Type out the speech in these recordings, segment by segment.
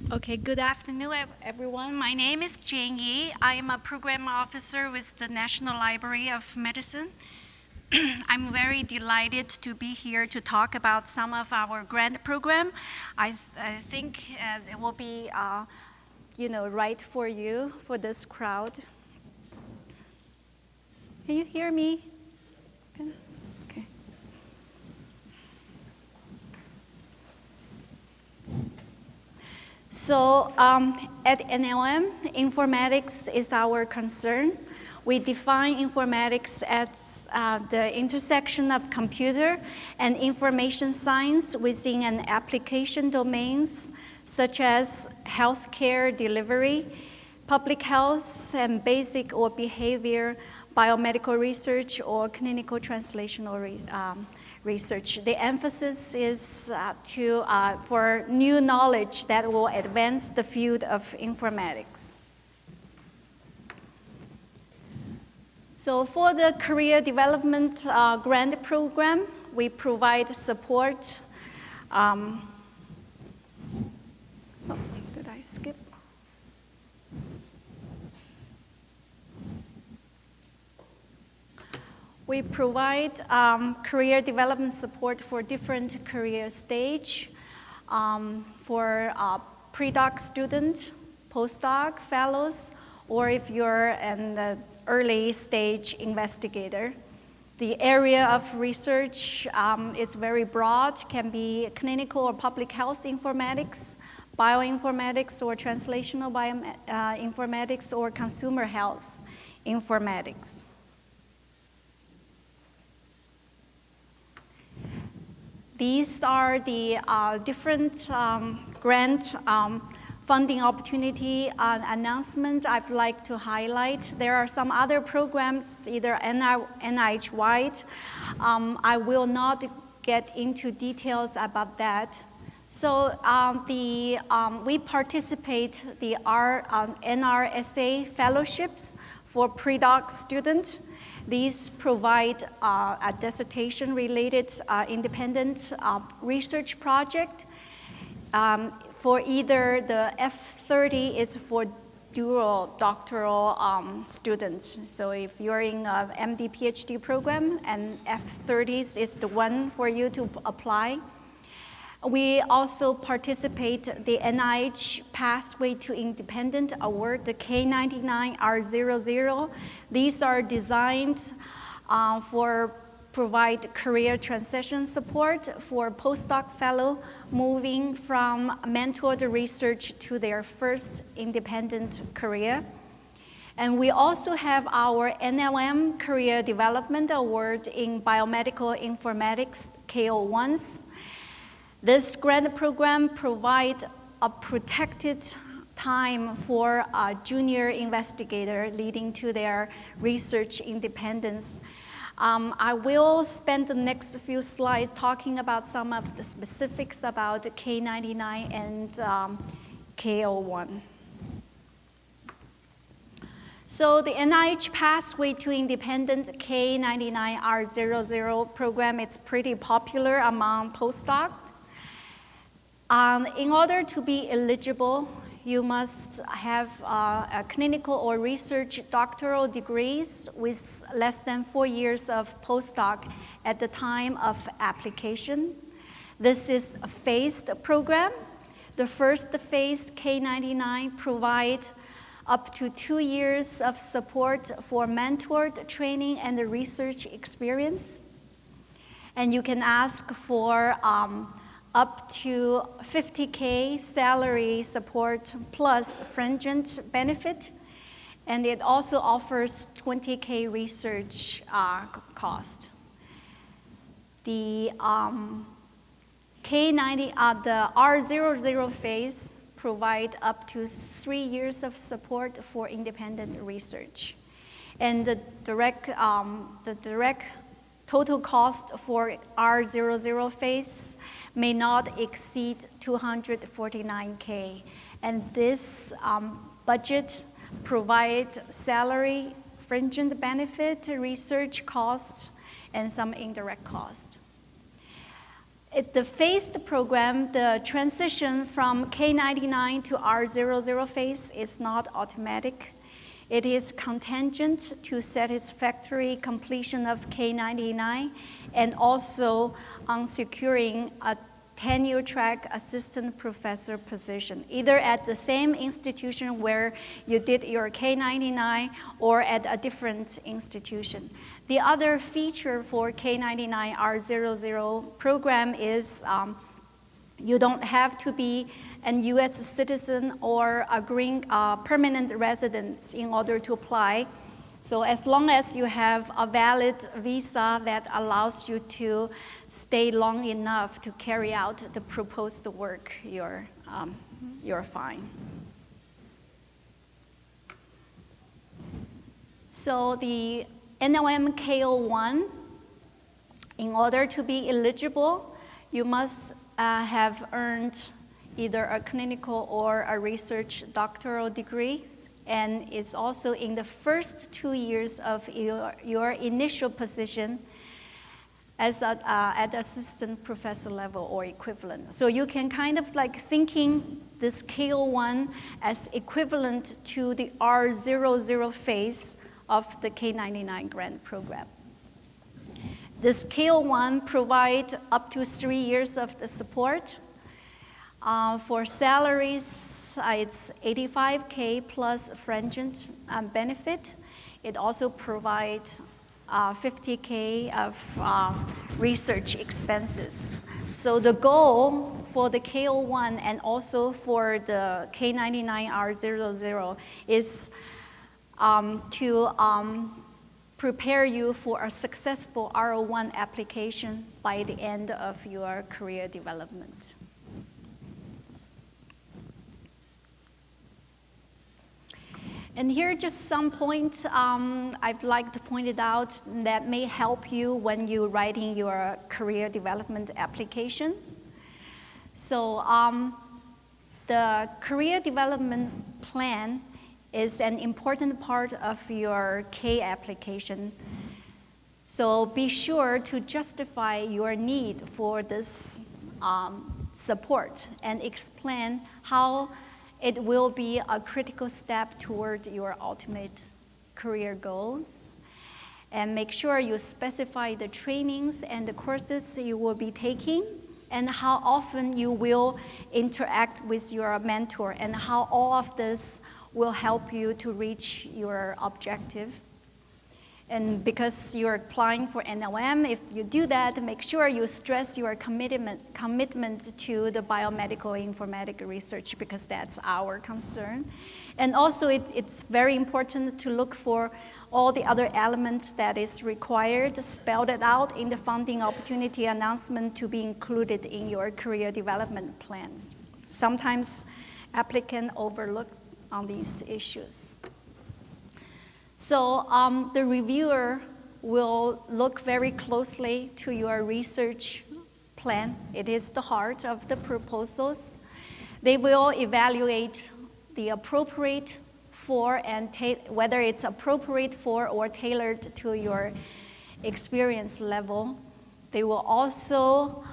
Okay, good afternoon, everyone. My name is Jane Yi. I am a program officer with the National Library of Medicine. I'm very delighted to be here to talk about some of our grant program. I think it will be, right for you, for this crowd. Can you hear me? Okay. So at NLM, informatics is our concern. We define informatics as the intersection of computer and information science within an application domains such as healthcare delivery, public health, and basic or behavior biomedical research or clinical translational research. The emphasis is for new knowledge that will advance the field of informatics. So for the career development grant program, we provide support. Did I skip? We provide career development support for different career stage, for pre-doc student, postdoc fellows, or if you're an early stage investigator. The area of research is very broad, can be clinical or public health informatics, bioinformatics or translational bioinformatics, or consumer health informatics. These are the different grant funding opportunity announcement I'd like to highlight. There are some other programs, either NIH-wide. I will not get into details about that. So we participate the NRSA fellowships for pre-doc students. These provide a dissertation-related independent research project. For either the F30 is for dual doctoral students. So if you're in a MD PhD program, and F30s is the one for you to apply. We also participate the NIH Pathway to Independent Award, the K99R00. These are designed for provide career transition support for postdoc fellow moving from mentored research to their first independent career. And we also have our NLM Career Development Award in Biomedical Informatics, K01s. This grant program provides a protected time for a junior investigator leading to their research independence. I will spend the next few slides talking about some of the specifics about K99 and K01. So the NIH Pathway to Independent K99R00 program, it's pretty popular among postdocs. In order to be eligible, you must have a clinical or research doctoral degrees with less than 4 years of postdoc at the time of application. This is a phased program. The first phase, K99, provide up to 2 years of support for mentored training and research experience. And you can ask for up to $50K salary support plus fringent benefit, and it also offers $20K research cost. The K90, the R00 phase provide up to 3 years of support for independent research, and the direct total cost for R00 phase may not exceed $249K. And this budget provides salary, fringent benefit, research costs, and some indirect cost. The phased program, the transition from K99 to R00 phase is not automatic. It is contingent to satisfactory completion of K99 and also on securing a tenure-track assistant professor position, either at the same institution where you did your K99 or at a different institution. The other feature for K99 R00 program is you don't have to be an US citizen or a green permanent resident in order to apply. So as long as you have a valid visa that allows you to stay long enough to carry out the proposed work, you're fine. So the NLM KO1, in order to be eligible, you must have earned either a clinical or a research doctoral degree, and it's also in the first 2 years of your initial position as at assistant professor level or equivalent. So you can kind of like thinking this KO1 as equivalent to the R00 phase of the K99 grant program. This KO1 provides up to 3 years of the support. For salaries, it's $85K plus fringe benefit. It also provides $50K of research expenses. So the goal for the KO1 and also for the K99 R00 is to prepare you for a successful R01 application by the end of your career development. And here are just some points I'd like to point it out that may help you when you're writing your career development application. So the career development plan is an important part of your K application. So be sure to justify your need for this support and explain how it will be a critical step toward your ultimate career goals. And make sure you specify the trainings and the courses you will be taking and how often you will interact with your mentor and how all of this will help you to reach your objective. And because you're applying for NLM, if you do that, make sure you stress your commitment to the biomedical informatics research because that's our concern. And also it's very important to look for all the other elements that is required, spelled it out in the funding opportunity announcement to be included in your career development plans. Sometimes applicants overlook on these issues. So the reviewer will look very closely to your research plan. It is the heart of the proposals. They will evaluate the appropriate for and whether it's appropriate for or tailored to your experience level. They will also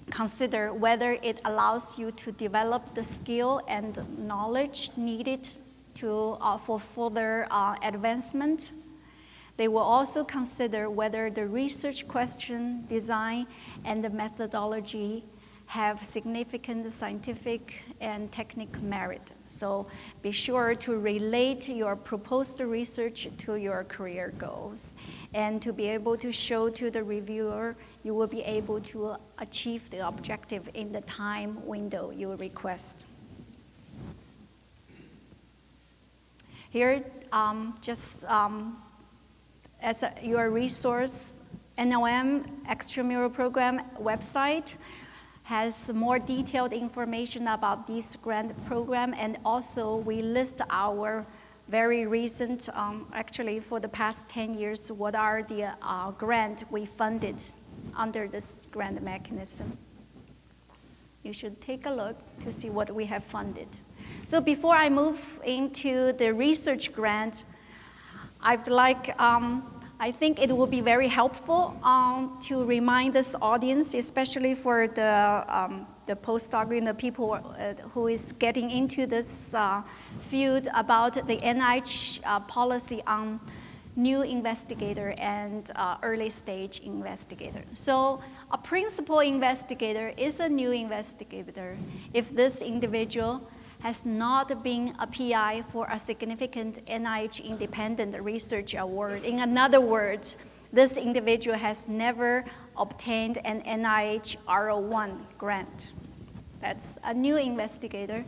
consider whether it allows you to develop the skill and knowledge needed for further advancement. They will also consider whether the research question, design, and the methodology have significant scientific and technical merit. So be sure to relate your proposed research to your career goals and to be able to show to the reviewer you will be able to achieve the objective in the time window you request. Here, as your resource, NLM Extramural Program website has more detailed information about this grant program, and also we list our very recent, actually for the past 10 years, what are the grant we funded under this grant mechanism. You should take a look to see what we have funded. So before I move into the research grant, I'd like I think it will be very helpful to remind this audience, especially for the postdoc, the people who is getting into this field, about the NIH policy on new investigator and early stage investigator. So a principal investigator is a new investigator if this individual has not been a PI for a significant NIH independent research award. In other words, this individual has never obtained an NIH R01 grant. That's a new investigator.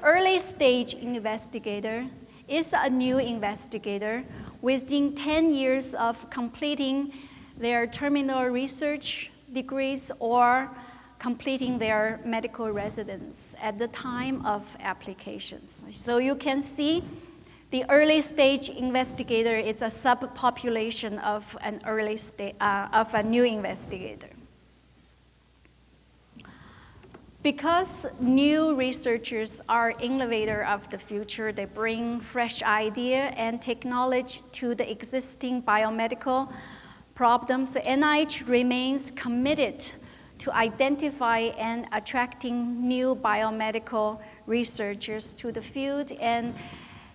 Early stage investigator is a new investigator within 10 years of completing their terminal research degrees or completing their medical residence at the time of applications. So you can see the early stage investigator is a subpopulation of an of a new investigator. Because new researchers are innovators of the future, they bring fresh idea and technology to the existing biomedical problems. So NIH remains committed to identify and attracting new biomedical researchers to the field and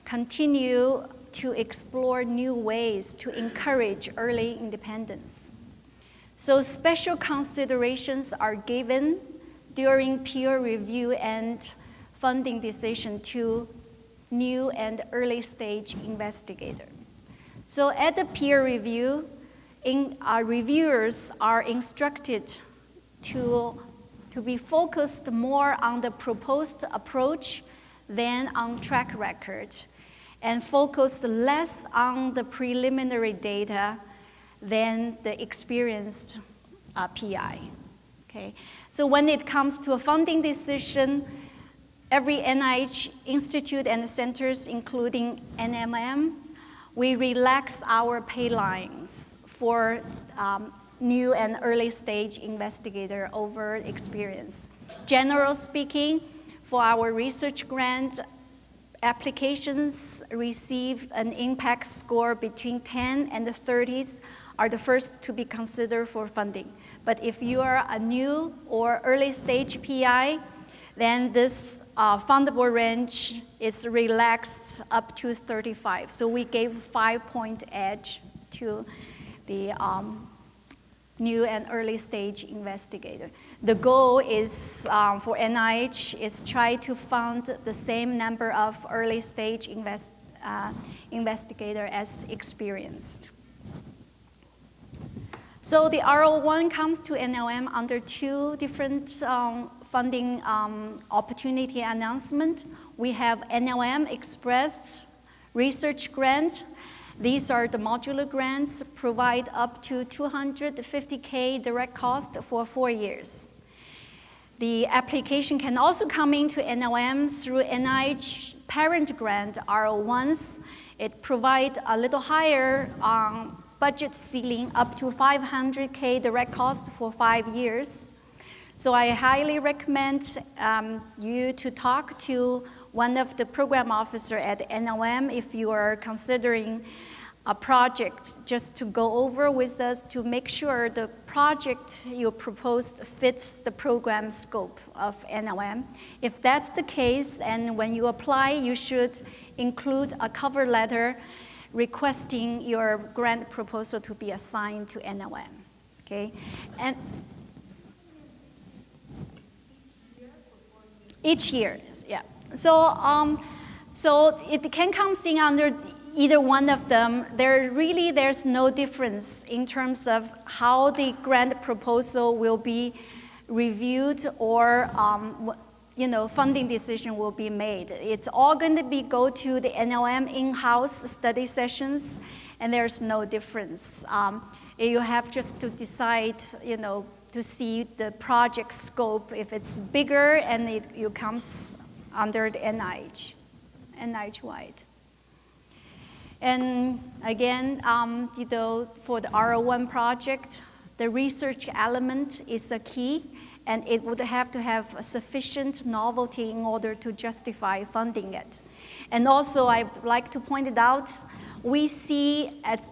continue to explore new ways to encourage early independence. So special considerations are given during peer review and funding decision to new and early stage investigator. So at the peer review, reviewers are instructed to be focused more on the proposed approach than on track record, and focus less on the preliminary data than the experienced PI. Okay. So when it comes to a funding decision, every NIH institute and centers, including NMM, we relax our pay lines for new and early stage investigator over experience. Generally speaking, for our research grant, applications receive an impact score between 10 and 30s are the first to be considered for funding. But if you are a new or early stage PI, then this fundable range is relaxed up to 35. So we gave 5-point edge to the new and early stage investigator. The goal is for NIH is try to fund the same number of early stage investigator as experienced. So the R01 comes to NLM under two different funding opportunity announcement. We have NLM Express Research Grant. These are the modular grants, provide up to $250K direct cost for 4 years. The application can also come into NLM through NIH parent grant, R01s. It provides a little higher budget ceiling, up to $500K direct cost for 5 years. So I highly recommend you to talk to one of the program officers at NLM if you are considering a project, just to go over with us to make sure the project you proposed fits the program scope of NLM. If that's the case, and when you apply, you should include a cover letter requesting your grant proposal to be assigned to NLM. Okay, and each year, yeah. So, so it can come in under either one of them. There's no difference in terms of how the grant proposal will be reviewed or funding decision will be made. It's all going to go to the NLM in-house study sessions, and there's no difference. You have just to decide, to see the project scope. If it's bigger and it comes under the NIH-wide. And again, for the R01 project, the research element is a key, and it would have to have a sufficient novelty in order to justify funding it. And also, I'd like to point it out, we see as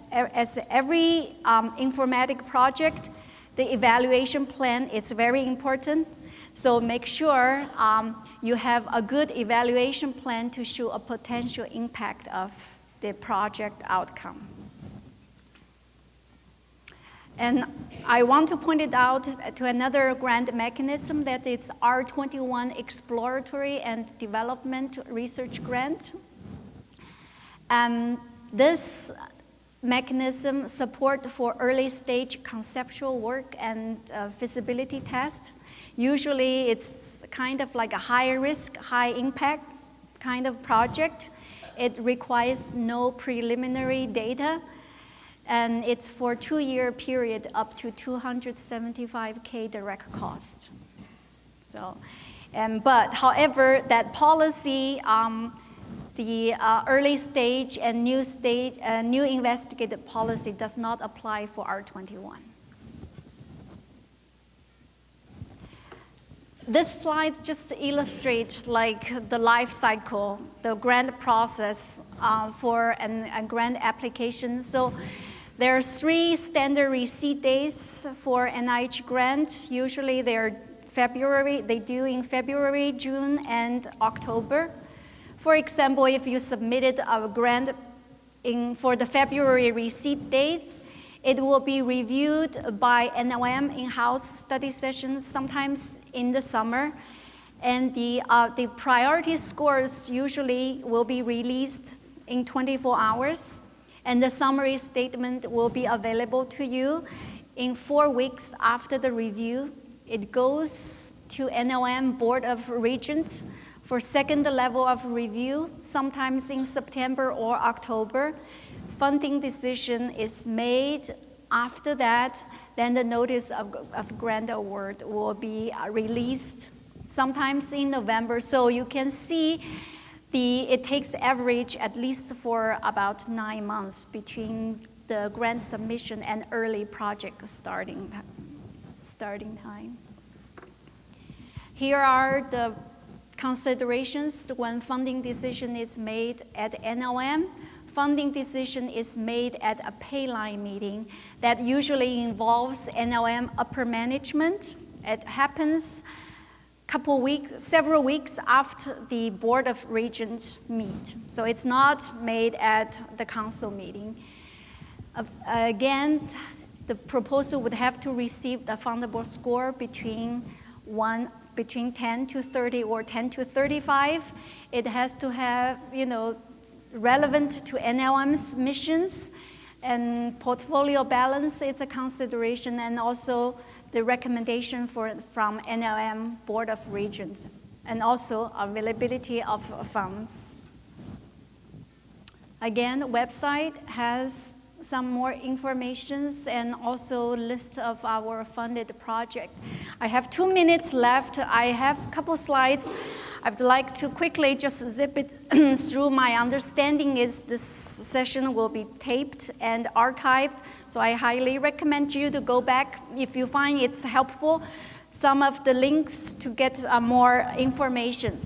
every informatic project, the evaluation plan is very important. So make sure you have a good evaluation plan to show a potential impact of the project outcome. And I want to point it out to another grant mechanism that it's R21 Exploratory and Development Research Grant. This mechanism support for early stage conceptual work and feasibility test. Usually it's kind of like a high risk, high impact kind of project. It requires no preliminary data, and it's for 2-year period up to $275K direct cost. So, but however, that policy, the early stage and new investigative policy does not apply for R21. This slide just illustrates like the life cycle, the grant process for a grant application. So there are 3 standard receipt days for NIH grant. Usually they're due in February, June, and October. For example, if you submitted a grant for the February receipt date, it will be reviewed by NOM in-house study sessions sometimes in the summer. And the priority scores usually will be released in 24 hours. And the summary statement will be available to you in 4 weeks after the review. It goes to NOM Board of Regents for second level of review, sometimes in September or October. Funding decision is made. After that, then the notice of grant award will be released sometimes in November. So you can see it takes average at least for about 9 months between the grant submission and early project starting time. Here are the considerations when funding decision is made at NOM. Funding decision is made at a payline meeting that usually involves NOM upper management. It happens several weeks after the Board of Regents meet. So it's not made at the council meeting. Again, the proposal would have to receive the fundable score between 10 to 30 or 10 to 35. It has to have, relevant to NLM's missions, and portfolio balance is a consideration, and also the recommendation from NLM Board of Regents, and also availability of funds. Again, the website has some more information and also list of our funded project. I have 2 minutes left. I have a couple slides. I'd like to quickly just zip it through. My understanding is this session will be taped and archived, so I highly recommend you to go back if you find it's helpful. Some of the links to get more information.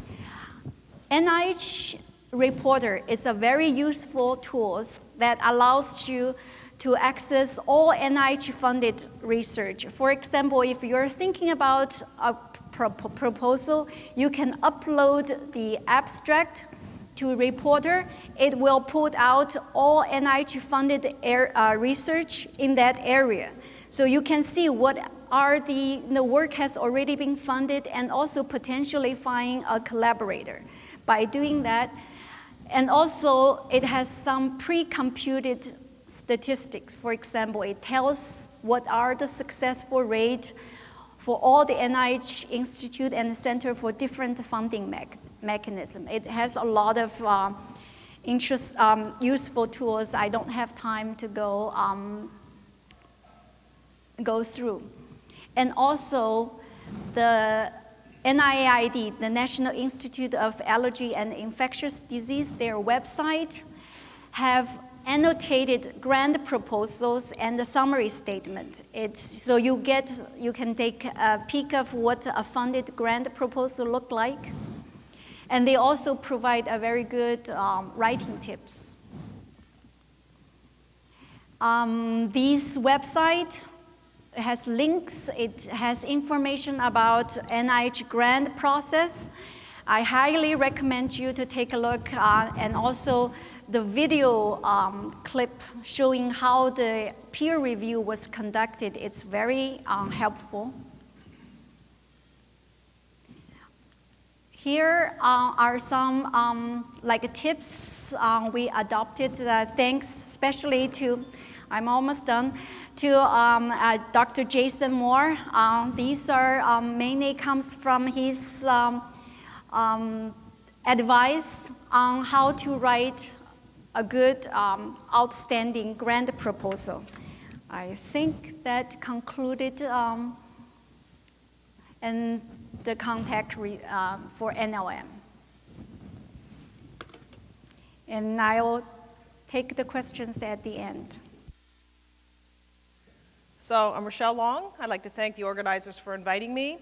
NIH Reporter is a very useful tool that allows you to access all NIH-funded research. For example, if you're thinking about a proposal, you can upload the abstract to Reporter. It will put out all NIH-funded research in that area. So you can see what are the work has already been funded, and also potentially find a collaborator by doing that. And also, it has some pre-computed statistics. For example, it tells what are the successful rate for all the NIH Institute and Center for different funding mechanism. It has a lot of useful tools. I don't have time to go through. And also, the NIAID, the National Institute of Allergy and Infectious Disease, their website have annotated grant proposals and the summary statement. So you can take a peek of what a funded grant proposal look like. And they also provide a very good writing tips. This website has links, it has information about NIH grant process. I highly recommend you to take a look, and also the video clip showing how the peer review was conducted. It's very helpful. Here are some tips we adopted, thanks especially to, I'm almost done, to Dr. Jason Moore. These are mainly comes from his advice on how to write a good, outstanding grant proposal. I think that concluded and the contact for NLM. And I'll take the questions at the end. So I'm Rochelle Long. I'd like to thank the organizers for inviting me.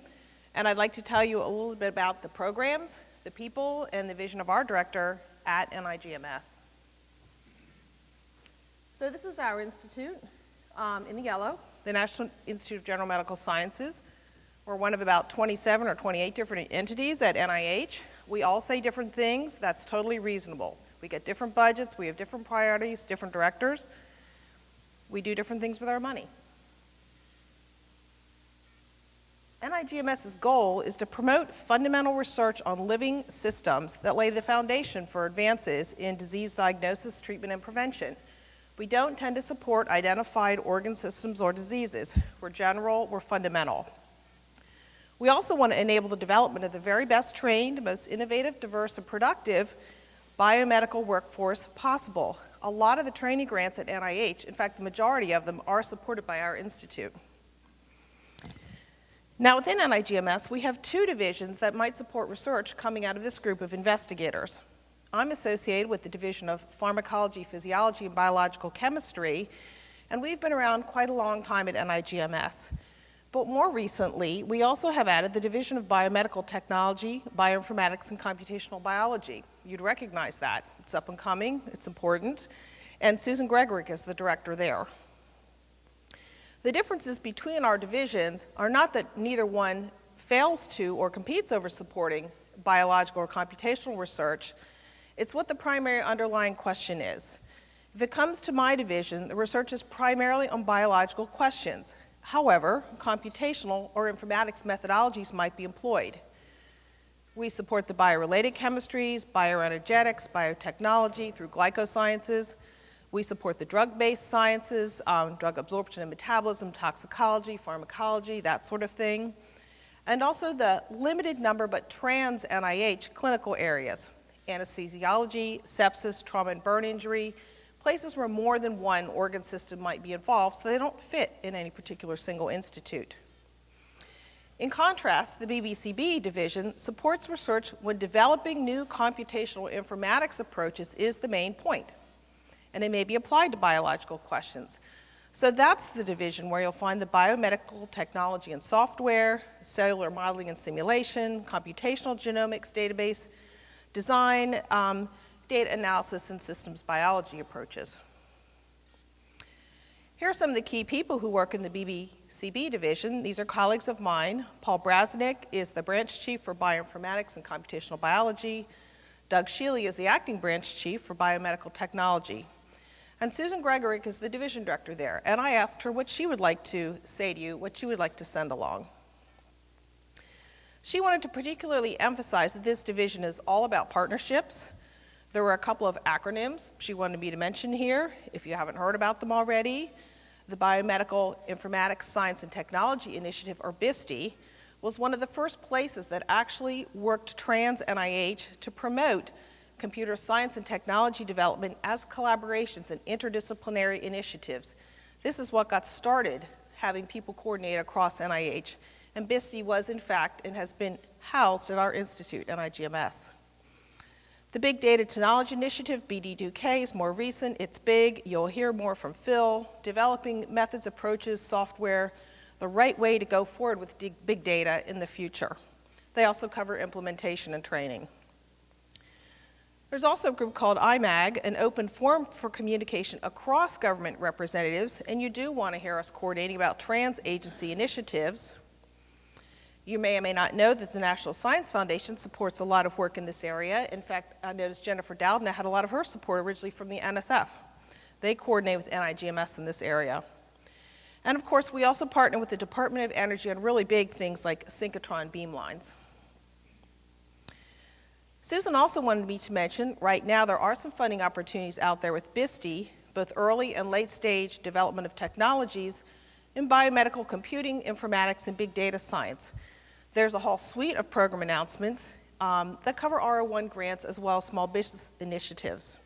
And I'd like to tell you a little bit about the programs, the people, and the vision of our director at NIGMS. So this is our institute in the yellow, the National Institute of General Medical Sciences. We're one of about 27 or 28 different entities at NIH. We all say different things. That's totally reasonable. We get different budgets. We have different priorities, different directors. We do different things with our money. NIGMS's goal is to promote fundamental research on living systems that lay the foundation for advances in disease diagnosis, treatment, and prevention. We don't tend to support identified organ systems or diseases. We're general, we're fundamental. We also want to enable the development of the very best trained, most innovative, diverse, and productive biomedical workforce possible. A lot of the training grants at NIH, in fact, the majority of them, are supported by our institute. Now, within NIGMS, we have two divisions that might support research coming out of this group of investigators. I'm associated with the Division of Pharmacology, Physiology, and Biological Chemistry, and we've been around quite a long time at NIGMS. But more recently, we also have added the Division of Biomedical Technology, Bioinformatics and Computational Biology. You'd recognize that. It's up and coming, it's important, and Susan Gregorick is the director there. The differences between our divisions are not that neither one fails to or competes over supporting biological or computational research. It's what the primary underlying question is. If it comes to my division, the research is primarily on biological questions. However, computational or informatics methodologies might be employed. We support the biorelated chemistries, bioenergetics, biotechnology through glycosciences. We support the drug-based sciences, drug absorption and metabolism, toxicology, pharmacology, that sort of thing. And also the limited number but trans NIH clinical areas, anesthesiology, sepsis, trauma and burn injury, places where more than one organ system might be involved, so they don't fit in any particular single institute. In contrast, the BBCB division supports research when developing new computational informatics approaches is the main point, and it may be applied to biological questions. So that's the division where you'll find the biomedical technology and software, cellular modeling and simulation, computational genomics database, design, data analysis, and systems biology approaches. Here are some of the key people who work in the BBCB division. These are colleagues of mine. Paul Brasnick is the branch chief for Bioinformatics and Computational Biology. Doug Shealy is the acting branch chief for Biomedical Technology. And Susan Gregorick is the division director there. And I asked her what she would like to say to you, what she would like to send along. She wanted to particularly emphasize that this division is all about partnerships. There were a couple of acronyms she wanted me to mention here, if you haven't heard about them already. The Biomedical Informatics Science and Technology Initiative, or Bisti, was one of the first places that actually worked trans NIH to promote computer science and technology development as collaborations and interdisciplinary initiatives. This is what got started, having people coordinate across NIH. And Bisti was, in fact, and has been housed at our institute, NIGMS. The Big Data to Knowledge Initiative, BD2K, is more recent. It's big. You'll hear more from Phil. Developing methods, approaches, software, the right way to go forward with big data in the future. They also cover implementation and training. There's also a group called IMAG, an open forum for communication across government representatives, and you do want to hear us coordinating about trans-agency initiatives. You may or may not know that the National Science Foundation supports a lot of work in this area. In fact, I noticed Jennifer Doudna had a lot of her support originally from the NSF. They coordinate with NIGMS in this area. And of course, we also partner with the Department of Energy on really big things like synchrotron beamlines. Susan also wanted me to mention, right now there are some funding opportunities out there with Bisti, both early and late stage development of technologies in biomedical computing, informatics, and big data science. There's a whole suite of program announcements that cover R01 grants as well as small business initiatives.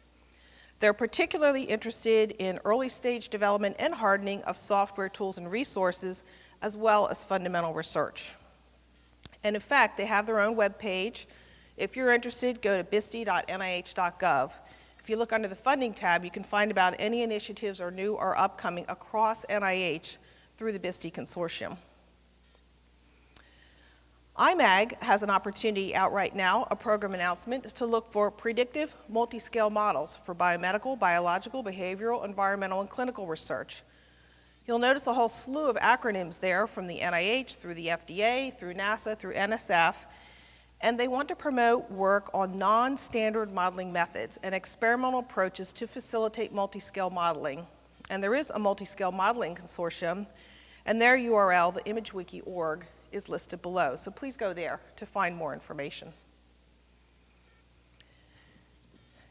They're particularly interested in early stage development and hardening of software tools and resources, as well as fundamental research. And in fact, they have their own web page. If you're interested, go to bisti.nih.gov. If you look under the funding tab, you can find about any initiatives or new or upcoming across NIH through the Bisti Consortium. IMAG has an opportunity out right now, a program announcement, to look for predictive multi-scale models for biomedical, biological, behavioral, environmental, and clinical research. You'll notice a whole slew of acronyms there from the NIH through the FDA, through NASA, through NSF, and they want to promote work on non-standard modeling methods and experimental approaches to facilitate multi-scale modeling. And there is a multi-scale modeling consortium, and their URL, the imagewiki.org, is listed below. So please go there to find more information.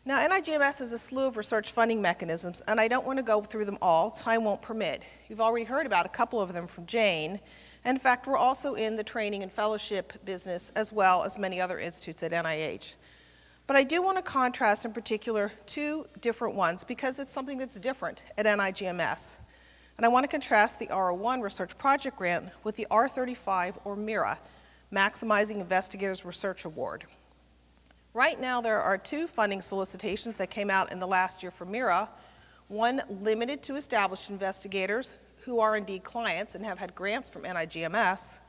Now, NIGMS has a slew of research funding mechanisms, and I don't want to go through them all. Time won't permit. You've already heard about a couple of them from Jane. And in fact, we're also in the training and fellowship business, as well as many other institutes at NIH. But I do want to contrast in particular two different ones because it's something that's different at NIGMS. And I want to contrast the R01 Research Project Grant with the R35 or MIRA, Maximizing Investigators Research Award. Right now, there are two funding solicitations that came out in the last year for MIRA, one limited to established investigators who are indeed clients and have had grants from NIGMS,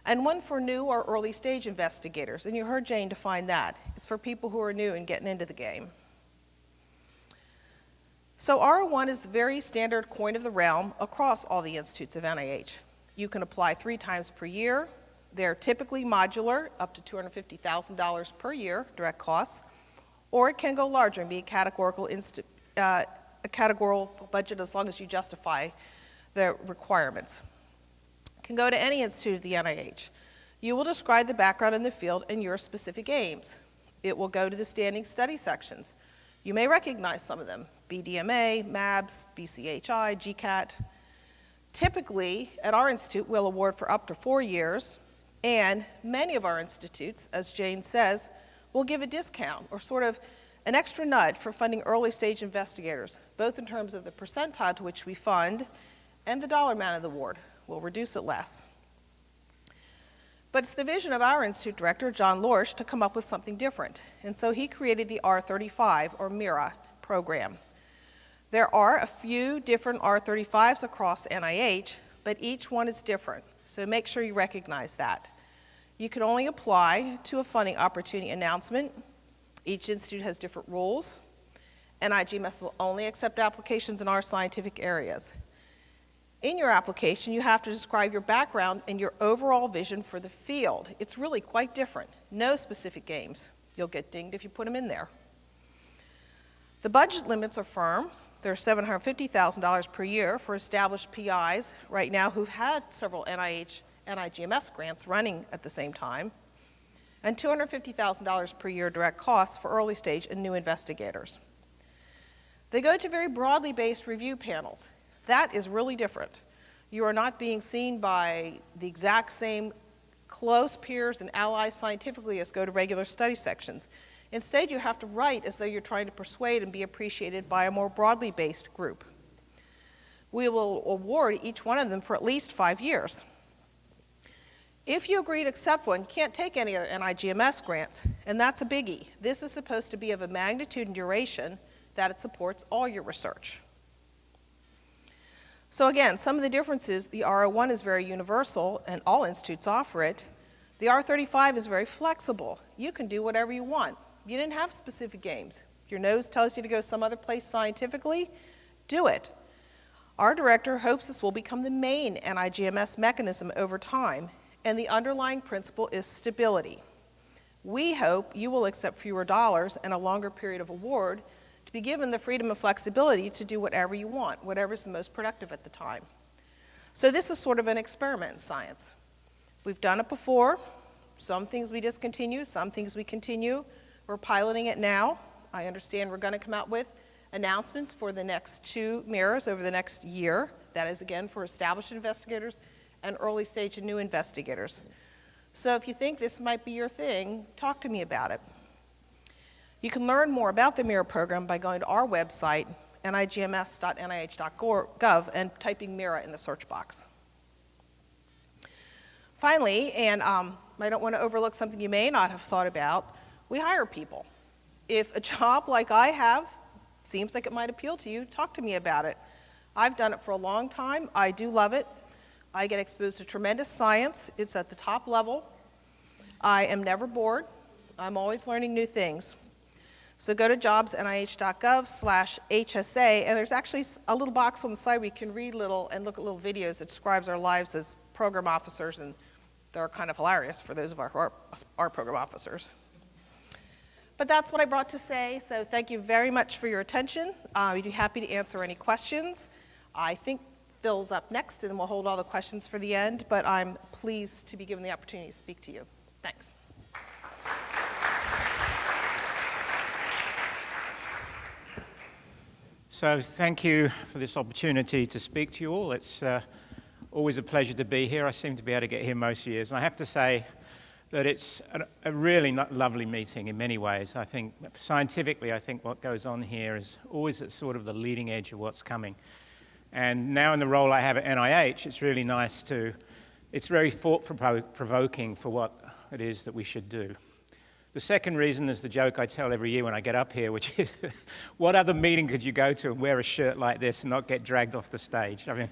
and one for new or early stage investigators. And you heard Jane define that. It's for people who are new and getting into the game. So R01 is the very standard coin of the realm across all the institutes of NIH. You can apply 3 times per year. They're typically modular, up to $250,000 per year, direct costs, or it can go larger and be a categorical budget as long as you justify the requirements. It can go to any institute of the NIH. You will describe the background in the field and your specific aims. It will go to the standing study sections. You may recognize some of them: BDMA, MABS, BCHI, GCAT. Typically, at our institute, we'll award for up to 4 years, and many of our institutes, as Jane says, will give a discount or sort of an extra nudge for funding early stage investigators, both in terms of the percentile to which we fund and the dollar amount of the award. We'll reduce it less. But it's the vision of our institute director, John Lorsch, to come up with something different. And so he created the R35, or MIRA, program. There are a few different R35s across NIH, but each one is different. So make sure you recognize that. You can only apply to a funding opportunity announcement. Each institute has different rules. NIGMS will only accept applications in our scientific areas. In your application, you have to describe your background and your overall vision for the field. It's really quite different. No specific games. You'll get dinged if you put them in there. The budget limits are firm. They're $750,000 per year for established PIs right now who've had several NIGMS grants running at the same time, and $250,000 per year direct costs for early stage and new investigators. They go to very broadly based review panels. That is really different. You are not being seen by the exact same close peers and allies scientifically as go to regular study sections. Instead, you have to write as though you're trying to persuade and be appreciated by a more broadly based group. We will award each one of them for at least 5 years. If you agree to accept one, you can't take any other NIGMS grants, and that's a biggie. This is supposed to be of a magnitude and duration that it supports all your research. So again, some of the differences: the R01 is very universal, and all institutes offer it. The R35 is very flexible. You can do whatever you want. You didn't have specific aims. Your nose tells you to go some other place scientifically, do it. Our director hopes this will become the main NIGMS mechanism over time, and the underlying principle is stability. We hope you will accept fewer dollars and a longer period of award to be given the freedom and flexibility to do whatever you want, whatever's the most productive at the time. So this is sort of an experiment in science. We've done it before. Some things we discontinue, some things we continue. We're piloting it now. I understand we're going to come out with announcements for the next 2 MIRAs over the next year. That is, again, for established investigators and early stage and new investigators. So if you think this might be your thing, talk to me about it. You can learn more about the MIRA program by going to our website, nigms.nih.gov, and typing MIRA in the search box. Finally, and I don't want to overlook something you may not have thought about, we hire people. If a job like I have seems like it might appeal to you, talk to me about it. I've done it for a long time. I do love it. I get exposed to tremendous science. It's at the top level. I am never bored. I'm always learning new things. So go to jobs.nih.gov/HSA, and there's actually a little box on the side where you can read and look at little videos that describes our lives as program officers, and they're kind of hilarious for those of our program officers. But that's what I brought to say, so thank you very much for your attention. We'd be happy to answer any questions. I think Phil's up next, and we'll hold all the questions for the end, but I'm pleased to be given the opportunity to speak to you. Thanks. So thank you for this opportunity to speak to you all. It's always a pleasure to be here. I seem to be able to get here most years, and I have to say that it's a really lovely meeting in many ways. I think scientifically, I think what goes on here is always at sort of the leading edge of what's coming. And now in the role I have at NIH, it's really nice it's very thought-provoking for what it is that we should do. The second reason is the joke I tell every year when I get up here, which is, what other meeting could you go to and wear a shirt like this and not get dragged off the stage? I mean,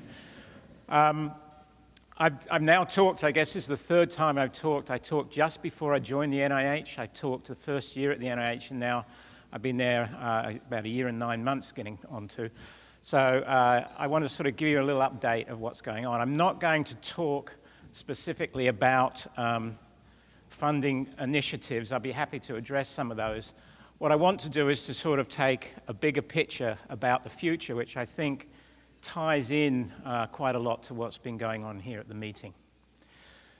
I've now talked, I guess this is the third time I've talked. I talked just before I joined the NIH. I talked the first year at the NIH, and now I've been there about a year and 9 months getting on to. So I want to sort of give you a little update of what's going on. I'm not going to talk specifically about funding initiatives. I'll be happy to address some of those. What I want to do is to sort of take a bigger picture about the future, which I think ties in quite a lot to what's been going on here at the meeting.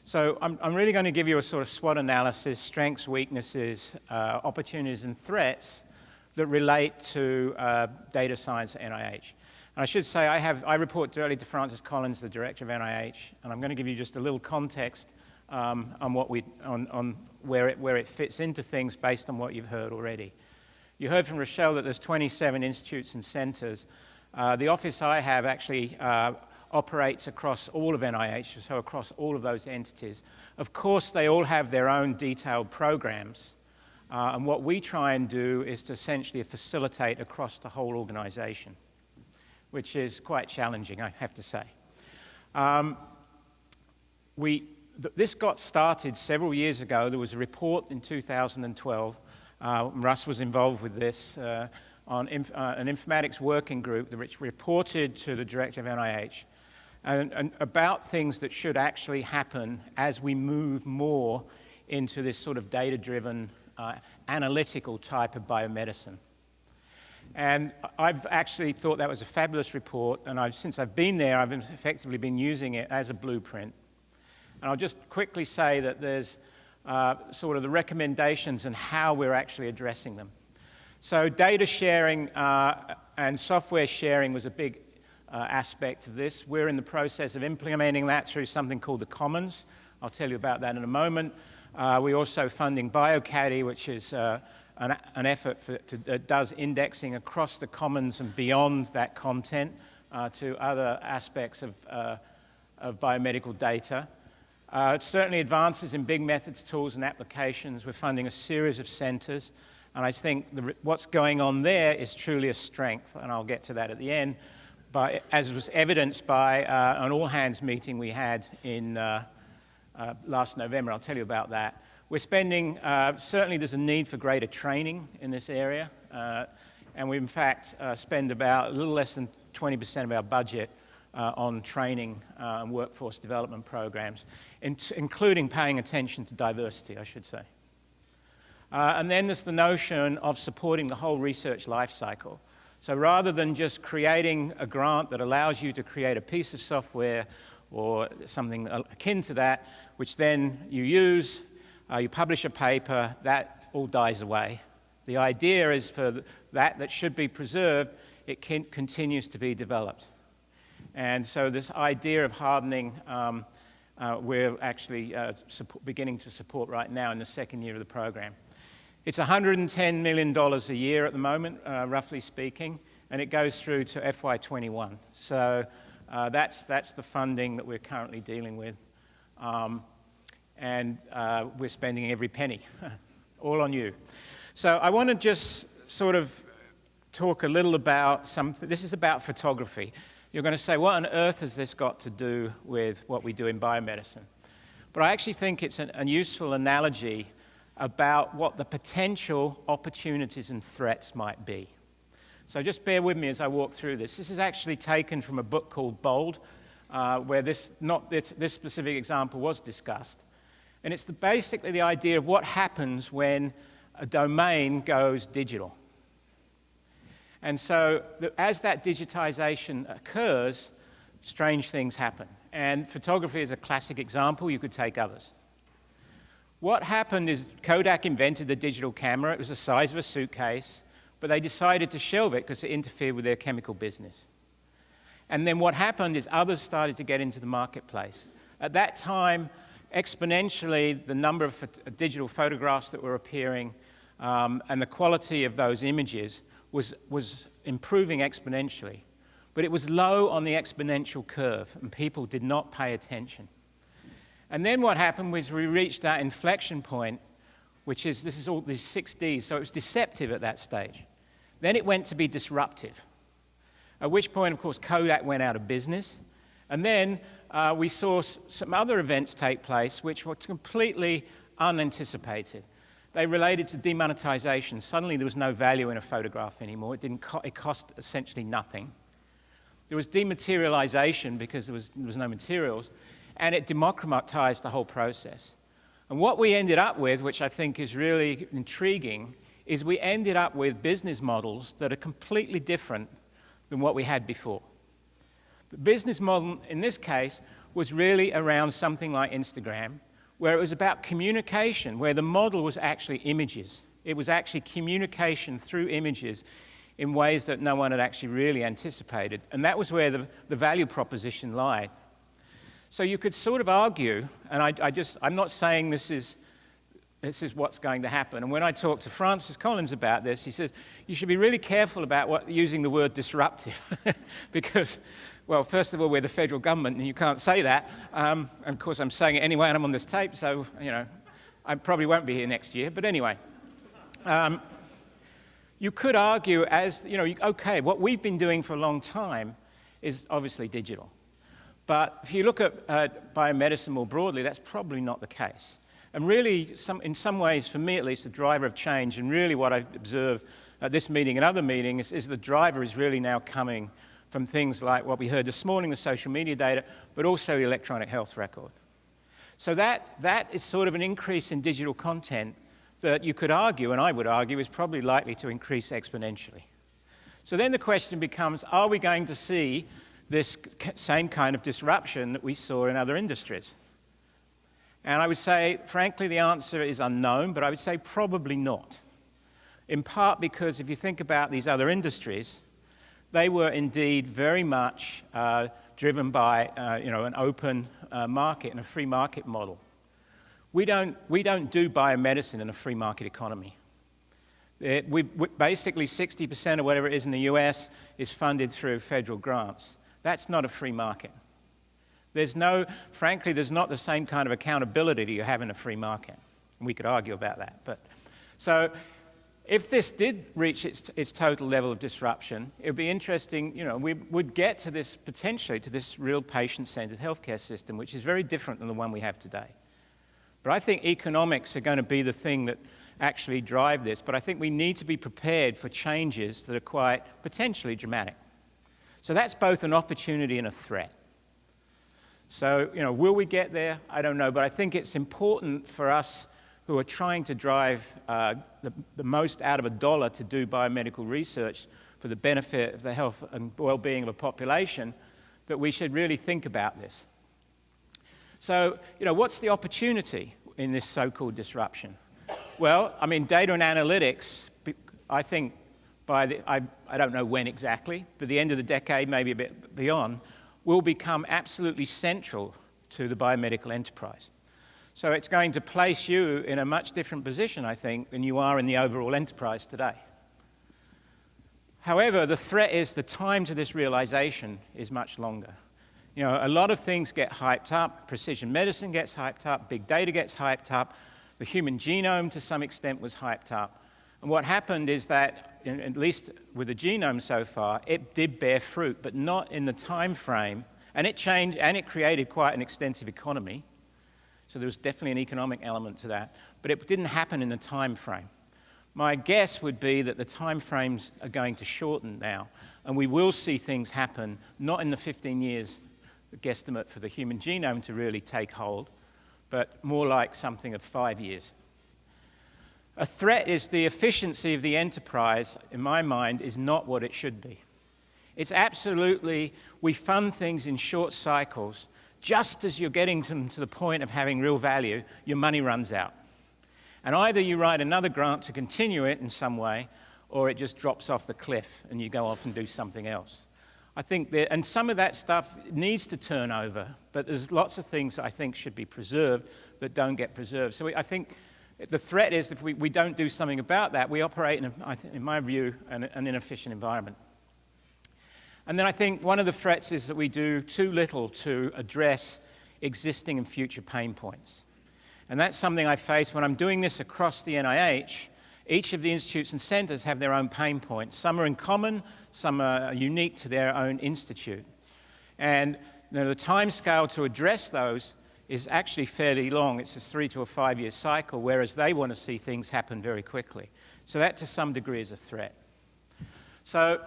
So I'm really going to give you a sort of SWOT analysis, strengths, weaknesses, opportunities, and threats that relate to data science at NIH. And I should say I report directly to Francis Collins, the director of NIH, and I'm going to give you just a little context on where it fits into things based on what you've heard already. You heard from Rochelle that there's 27 institutes and centers. The office I have actually operates across all of NIH, so across all of those entities. Of course, they all have their own detailed programs, and what we try and do is to essentially facilitate across the whole organization, which is quite challenging, I have to say. This got started several years ago. There was a report in 2012. Russ was involved with this on an informatics working group which reported to the director of NIH and about things that should actually happen as we move more into this sort of data-driven, analytical type of biomedicine. And I've actually thought that was a fabulous report, and since I've been there, I've effectively been using it as a blueprint. And I'll just quickly say that there's sort of the recommendations and how we're actually addressing them. So data sharing and software sharing was a big aspect of this. We're in the process of implementing that through something called the Commons. I'll tell you about that in a moment. We're also funding BioCaddy, which is an effort that does indexing across the Commons and beyond that content to other aspects of biomedical data. Certainly advances in big methods, tools, and applications. We're funding a series of centers, and I think what's going on there is truly a strength, and I'll get to that at the end. But as was evidenced by an all-hands meeting we had in last November, I'll tell you about that. We're spending, certainly there's a need for greater training in this area, and we in fact spend about a little less than 20% of our budget on training and workforce development programs, including paying attention to diversity, I should say. And then there's the notion of supporting the whole research life cycle. So rather than just creating a grant that allows you to create a piece of software or something akin to that, which then you use, you publish a paper, that all dies away. The idea is for that should be preserved, it continues to be developed. And so this idea of hardening, we're actually beginning to support right now in the second year of the program. It's $110 million a year at the moment, roughly speaking, and it goes through to FY21. So that's the funding that we're currently dealing with. And we're spending every penny, all on you. So I want to just sort of talk a little about something. This is about photography. You're going to say, what on earth has this got to do with what we do in biomedicine? But I actually think it's a useful analogy about what the potential opportunities and threats might be. So just bear with me as I walk through this. This is actually taken from a book called Bold, where this specific example was discussed. And it's basically the idea of what happens when a domain goes digital. And so as that digitization occurs, strange things happen. And photography is a classic example. You could take others. What happened is Kodak invented the digital camera. It was the size of a suitcase, but they decided to shelve it because it interfered with their chemical business. And then what happened is others started to get into the marketplace. At that time, exponentially, the number of digital photographs that were appearing and the quality of those images was improving exponentially. But it was low on the exponential curve, and people did not pay attention. And then what happened was we reached that inflection point, which is, this is all these 6 Ds, so it was deceptive at that stage. Then it went to be disruptive, at which point, of course, Kodak went out of business. And then we saw some other events take place which were completely unanticipated. They related to demonetization. Suddenly there was no value in a photograph anymore. It cost essentially nothing. There was dematerialization because there was no materials. And it democratized the whole process. And what we ended up with, which I think is really intriguing, is we ended up with business models that are completely different than what we had before. The business model in this case was really around something like Instagram, where it was about communication, where the model was actually images. It was actually communication through images in ways that no one had actually really anticipated. And that was where the value proposition lied. So you could sort of argue, and I'm not saying this is what's going to happen. And when I talked to Francis Collins about this, he says, you should be really careful about using the word disruptive. Because, well, first of all, we're the federal government, and you can't say that. And of course, I'm saying it anyway, and I'm on this tape, so, you know, I probably won't be here next year. But anyway, you could argue as, you know, okay, what we've been doing for a long time is obviously digital. But if you look at biomedicine more broadly, that's probably not the case. And really, in some ways, for me at least, the driver of change, and really what I observe at this meeting and other meetings, is the driver is really now coming from things like what we heard this morning, the social media data, but also the electronic health record. So that is sort of an increase in digital content that you could argue, and I would argue, is probably likely to increase exponentially. So then the question becomes, are we going to see this same kind of disruption that we saw in other industries? And I would say, frankly, the answer is unknown, but I would say probably not. In part because if you think about these other industries, they were indeed very much driven by you know, an open market and a free market model. We don't do biomedicine in a free market economy. Basically 60% of whatever it is in the US is funded through federal grants. That's not a free market. Frankly, there's not the same kind of accountability that you have in a free market. And we could argue about that. So if this did reach its total level of disruption, it would be interesting, you know, we would get to this, potentially, to this real patient-centered healthcare system, which is very different than the one we have today. But I think economics are going to be the thing that actually drive this. But I think we need to be prepared for changes that are quite potentially dramatic. So that's both an opportunity and a threat. So, will we get there? I don't know. But I think it's important for us who are trying to drive the most out of a dollar to do biomedical research for the benefit of the health and well-being of a population, that we should really think about this. So, what's the opportunity in this so-called disruption? Well, I mean, data and analytics, I think I don't know when exactly, but the end of the decade, maybe a bit beyond, will become absolutely central to the biomedical enterprise. So it's going to place you in a much different position, I think, than you are in the overall enterprise today. However, the threat is the time to this realization is much longer. A lot of things get hyped up. Precision medicine gets hyped up. Big data gets hyped up. The human genome, to some extent, was hyped up. And what happened is that, at least with the genome so far, it did bear fruit, but not in the time frame. And it changed, and it created quite an extensive economy. So there was definitely an economic element to that. But it didn't happen in the time frame. My guess would be that the time frames are going to shorten now. And we will see things happen, not in the 15 years guesstimate for the human genome to really take hold, but more like something of 5 years. A threat is the efficiency of the enterprise, in my mind, is not what it should be. It's absolutely, we fund things in short cycles. Just as you're getting to the point of having real value, your money runs out. And either you write another grant to continue it in some way, or it just drops off the cliff and you go off and do something else. I think that, and some of that stuff needs to turn over, but there's lots of things that I think should be preserved that don't get preserved. So I think the threat is if we don't do something about that, we operate in my view, an inefficient environment. And then I think one of the threats is that we do too little to address existing and future pain points. And that's something I face when I'm doing this across the NIH. Each of the institutes and centers have their own pain points. Some are in common, some are unique to their own institute. And the time scale to address those is actually fairly long. It's a 3 to 5 year cycle, whereas they want to see things happen very quickly. So that to some degree is a threat. So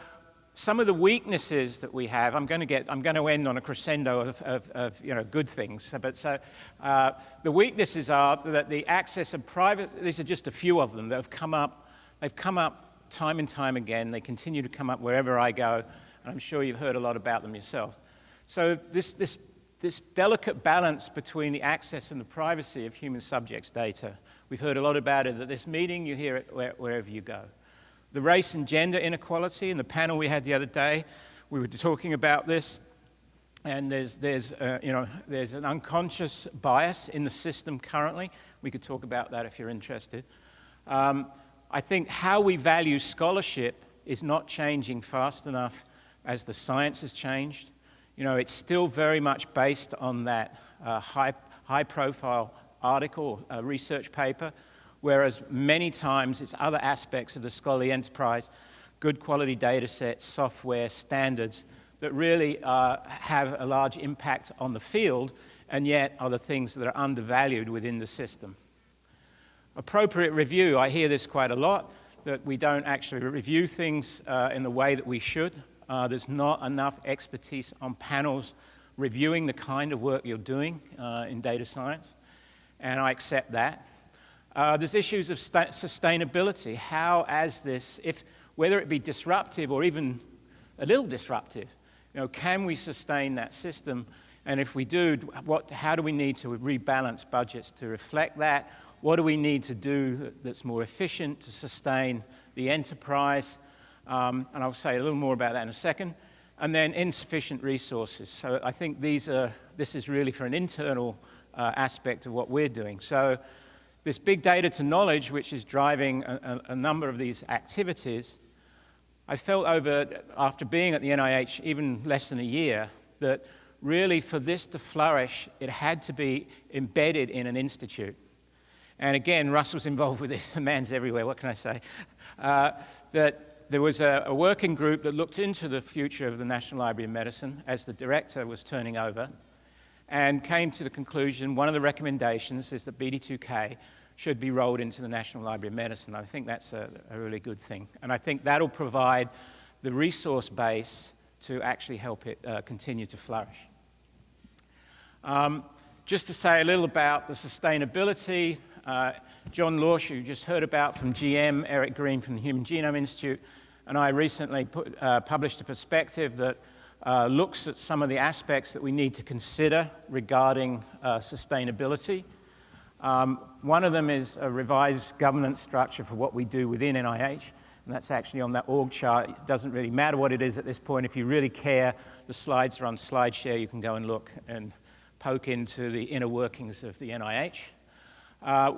some of the weaknesses that we have, I'm going to end on a crescendo of good things. But so the weaknesses are that the access of private, these are just a few of them that have come up. They've come up time and time again. They continue to come up wherever I go, and I'm sure you've heard a lot about them yourself. So this delicate balance between the access and the privacy of human subjects' data, we've heard a lot about it at this meeting. You hear it wherever you go. The race and gender inequality, in the panel we had the other day, we were talking about this, and there's an unconscious bias in the system currently. We could talk about that if you're interested. I think how we value scholarship is not changing fast enough as the science has changed. It's still very much based on that high-profile article, research paper, whereas many times it's other aspects of the scholarly enterprise, good quality data sets, software, standards, that really have a large impact on the field, and yet are the things that are undervalued within the system. Appropriate review, I hear this quite a lot, that we don't actually review things in the way that we should. There's not enough expertise on panels reviewing the kind of work you're doing in data science, and I accept that. There's issues of sustainability. How, as this, whether it be disruptive or even a little disruptive, can we sustain that system? And if we do, how do we need to rebalance budgets to reflect that? What do we need to do that's more efficient to sustain the enterprise? And I'll say a little more about that in a second. And then insufficient resources. So I think this is really for an internal aspect of what we're doing. So this big data to knowledge, which is driving a number of these activities, I felt after being at the NIH even less than a year, that really for this to flourish, it had to be embedded in an institute. And again, Russ was involved with this. The man's everywhere, what can I say? That there was a working group that looked into the future of the National Library of Medicine as the director was turning over. and came to the conclusion, one of the recommendations is that BD2K should be rolled into the National Library of Medicine. I think that's a really good thing. And I think that'll provide the resource base to actually help it continue to flourish. Just to say a little about the sustainability, John Lorsch, who you just heard about from GM, Eric Green from the Human Genome Institute, and I recently published a perspective that looks at some of the aspects that we need to consider regarding sustainability. One of them is a revised governance structure for what we do within NIH, and that's actually on that org chart. It doesn't really matter what it is at this point. If you really care, the slides are on SlideShare. You can go and look and poke into the inner workings of the NIH.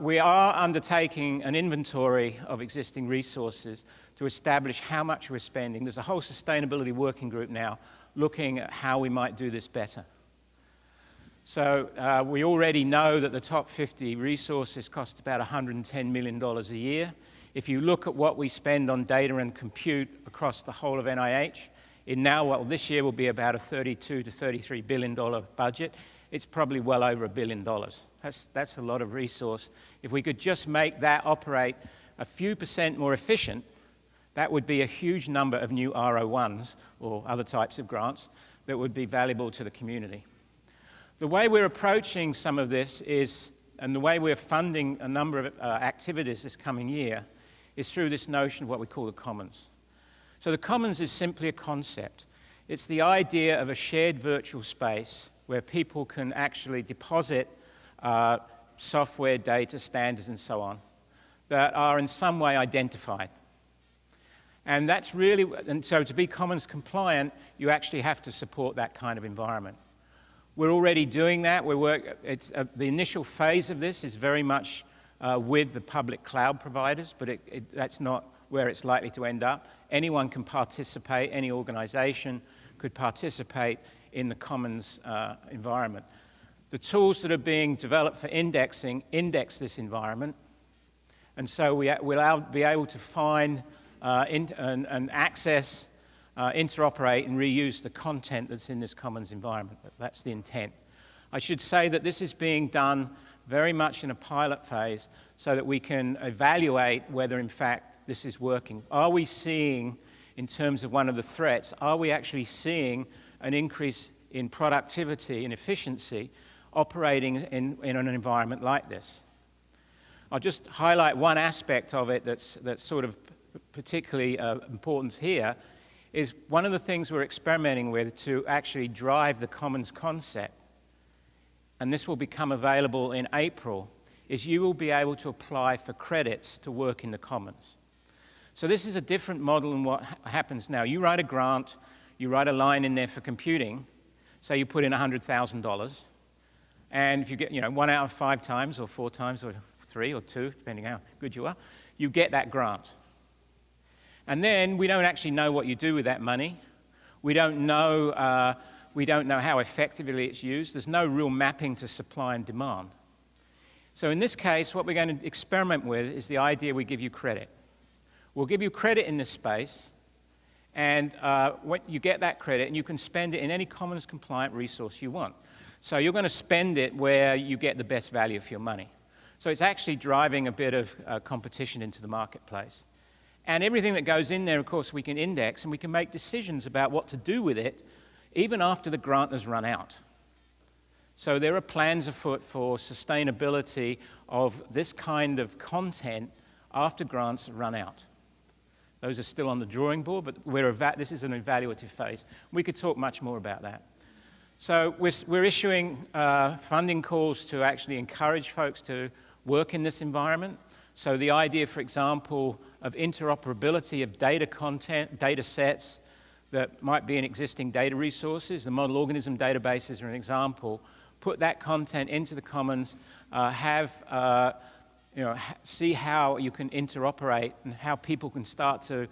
We are undertaking an inventory of existing resources to establish how much we're spending. There's a whole sustainability working group now looking at how we might do this better. So we already know that the top 50 resources cost about $110 million a year. If you look at what we spend on data and compute across the whole of NIH, this year will be about a $32 to $33 billion budget. It's probably well over $1 billion. That's a lot of resource. If we could just make that operate a few % more efficient, that would be a huge number of new R01s or other types of grants that would be valuable to the community. The way we're approaching some of this is, and the way we're funding a number of activities this coming year, is through this notion of what we call the commons. So the commons is simply a concept. It's the idea of a shared virtual space where people can actually deposit software, data, standards, and so on, that are in some way identified. And that's really, and so to be commons compliant, you actually have to support that kind of environment. We're already doing that. The initial phase of this is very much with the public cloud providers, but that's not where it's likely to end up. Anyone can participate, any organization could participate in the commons environment. The tools that are being developed for indexing index this environment, and so we'll be able to find and access, interoperate, and reuse the content that's in this commons environment. That's the intent. I should say that this is being done very much in a pilot phase so that we can evaluate whether, in fact, this is working. Are we seeing, in terms of one of the threats, are we actually seeing an increase in productivity and efficiency operating in an environment like this? I'll just highlight one aspect of it that's sort of particularly important here, is one of the things we're experimenting with to actually drive the commons concept, and this will become available in April, is you will be able to apply for credits to work in the commons. So this is a different model than what happens now. You write a grant, you write a line in there for computing, say you put in $100,000, and if you get 1 out of 5 times, or 4 times, or 3 or 2, depending how good you are, you get that grant. And then we don't actually know what you do with that money. We don't know how effectively it's used. There's no real mapping to supply and demand. So in this case, what we're going to experiment with is the idea we give you credit. We'll give you credit in this space, and when you get that credit, and you can spend it in any commons compliant resource you want. So you're going to spend it where you get the best value for your money. So it's actually driving a bit of competition into the marketplace. And everything that goes in there, of course, we can index, and we can make decisions about what to do with it, even after the grant has run out. So there are plans afoot for sustainability of this kind of content after grants run out. Those are still on the drawing board, but this is an evaluative phase. We could talk much more about that. So we're issuing funding calls to actually encourage folks to work in this environment. So the idea, for example, of interoperability of data content, data sets that might be in existing data resources, the model organism databases are an example. Put that content into the commons, see how you can interoperate and how people can start to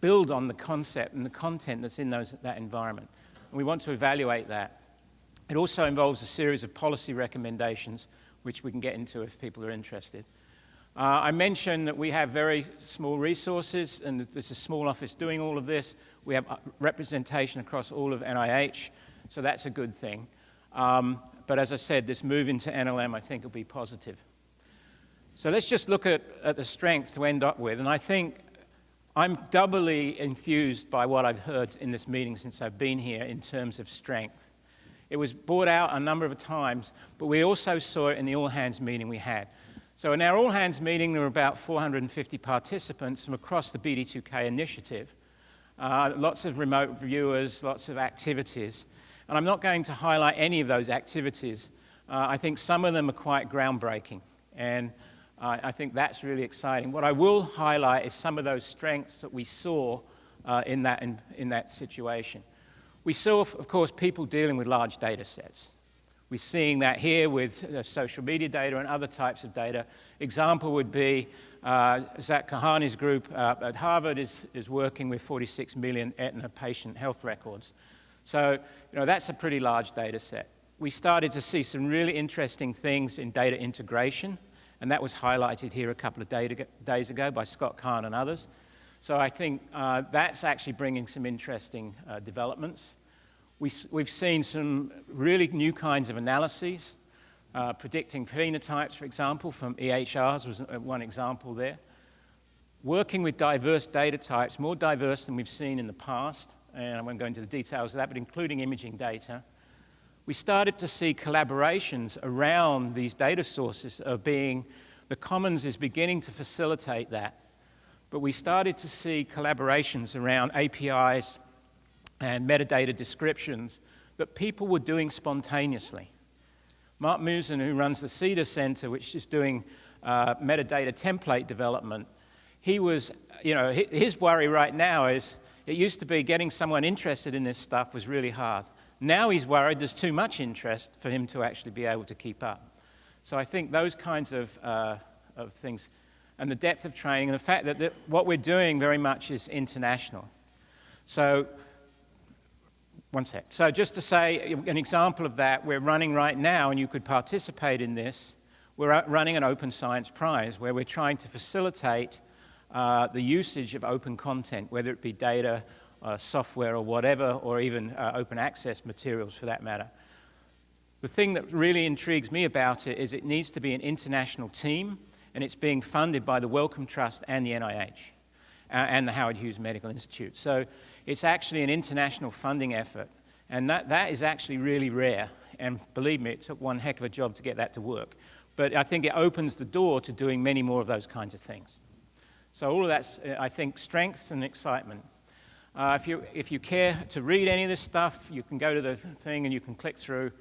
build on the concept and the content that's in that environment. And we want to evaluate that. It also involves a series of policy recommendations, which we can get into if people are interested. I mentioned that we have very small resources, and there's a small office doing all of this. We have representation across all of NIH, so that's a good thing. But as I said, this move into NLM, I think, will be positive. So let's just look at the strength to end up with. And I think I'm doubly enthused by what I've heard in this meeting since I've been here in terms of strength. It was brought out a number of times, but we also saw it in the all-hands meeting we had. So in our all-hands meeting, there were about 450 participants from across the BD2K initiative. Lots of remote viewers, lots of activities. And I'm not going to highlight any of those activities. I think some of them are quite groundbreaking. And I think that's really exciting. What I will highlight is some of those strengths that we saw in that situation. We saw, of course, people dealing with large data sets. We're seeing that here with social media data and other types of data. Example would be Zach Kahani's group at Harvard is working with 46 million Aetna patient health records. So, that's a pretty large data set. We started to see some really interesting things in data integration, and that was highlighted here a couple of days ago by Scott Kahn and others. So I think that's actually bringing some interesting developments. We've seen some really new kinds of analyses, predicting phenotypes, for example, from EHRs was one example there. Working with diverse data types, more diverse than we've seen in the past, and I won't go into the details of that, but including imaging data. We started to see collaborations around these data sources the commons is beginning to facilitate that. But we started to see collaborations around APIs and metadata descriptions that people were doing spontaneously. Mark Musen, who runs the CEDAR Center, which is doing metadata template development, his worry right now is, it used to be getting someone interested in this stuff was really hard. Now he's worried there's too much interest for him to actually be able to keep up. So I think those kinds of things, and the depth of training, and the fact that what we're doing very much is international. So, one sec. So just to say an example of that, we're running right now, and you could participate in this, we're running an Open Science Prize where we're trying to facilitate the usage of open content, whether it be data, software or whatever, or even open access materials for that matter. The thing that really intrigues me about it is it needs to be an international team, and it's being funded by the Wellcome Trust and the NIH and the Howard Hughes Medical Institute. So it's actually an international funding effort, and that is actually really rare. And believe me, it took one heck of a job to get that to work. But I think it opens the door to doing many more of those kinds of things. So all of that's, I think, strengths and excitement. If you care to read any of this stuff, you can go to the thing and you can click through.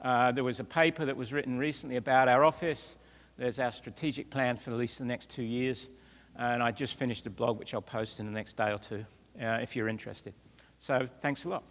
There was a paper that was written recently about our office. There's our strategic plan for at least the next 2 years. And I just finished a blog which I'll post in the next day or two if you're interested. So thanks a lot.